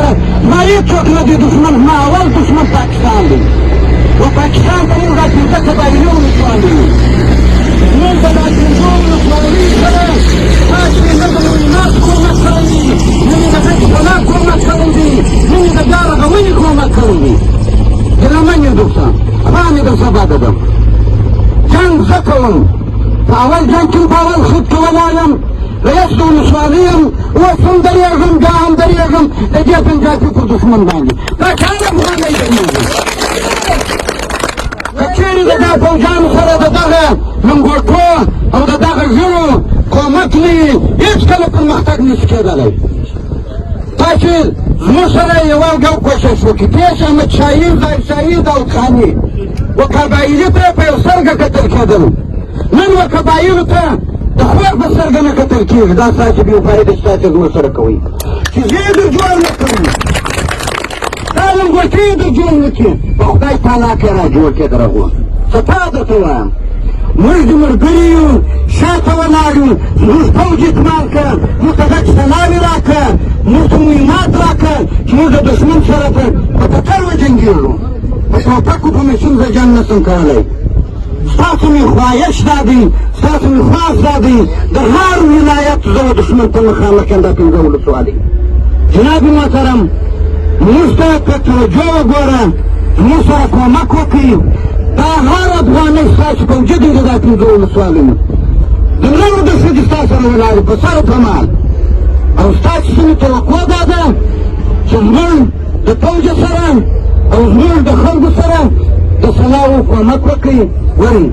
سره زما هېڅوک نه دی دښمن، زما اول دښمن پاکستان دی. و پاکستان ته موږ دا پنځه قبایلي ولسوالۍ یو. موږ د دا پنځو ولسوالیو سره تاسې نه د مینات کومک کړی دی، نه مې د بیت الله کومک کړی دی، نه مې د بیا رغونې کومک کړی دی. ګیلمن یم دوستان، خوا مې در سبا ددم جنګ زه کوم. په اول جنګ کې په اول خود کې ولاړ یم، رئیس د ولسوالۍ یم، اوس هم درېږم، بیا هم درېږم د دې پنجابي پر دښمن باندې. دا چا نه افغانۍ درېږي؟ که چېرې د دا فوجانو سره د دغه لنګوټو او د دغه ژړو کومک نه وي، هېڅکله پرمختګ نشي کېدلی. تاسې زموږ سره یوه ډول کوشش وکړي. پیش احمدشاهي، ظاهرشاهي، داودخاني و قبایلي ته په یو سترګه کتل کېدل. نن و قبایلو ته د خور په سترګه نه کتل کېږي. دا ستاسې بېوفایي ده چې تاسې زموږ سره کوئ، چې زه یې در جوړ نه کړم، دا لنګوټې یې در جوړ نه کړي. په خدای تعالی کې را جوړ کړې د رغو. څه تا درته ووایم، موږ د ملګري یو، شاته ولاړ یو. زموږ پوځ اعتماد کړه، موږ ته ګټې سلاوې راکړه، موږ ته مهمات راکړه چې موږ د دښمن سره په ټکر وجنګېږو. په ټوپکو په مشین زه جنګ نشم کولی. ستاسو مې خواهش دا دی، ستاسو مې خواست دا دی، د هر ولایت زه د دښمن په مخامخ یم دا پنځه ولسوالۍ. جناب محترم، موږ ته په توجه وګوره، زموږ سره کومک وکړي. دا هر افغانۍ ستاسو پوجي دی د دا پنځه ولسوالیو. د نورو دښتې دي ستا سره ولاړې په سر په مال. او ستاسو سمې توقع دا ده چې زموږ د پوځ سره او زموږ د خلکو سره د سلاو کومک وکړي. ولې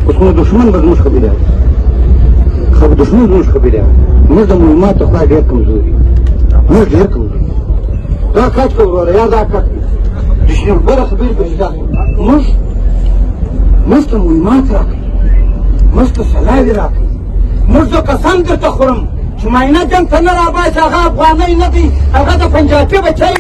اوس نو دښمن به زموږ قبیله وي، دښمن زموږ قبیله وي. موږ د مهماتو خوا ډېر کمزوري، موږ ډېر کمزوري. دا کټ که وروره یا دا کټ د شنبره خبرې پسې داسې موږ ته مهمات راکړي، موږ ته سلاوې راکړي. موږ زه قسم درته خورم چې معاینه جنګ ته نه راباسي، هغه افغانۍ نه دی، هغه د پنجابي بچی.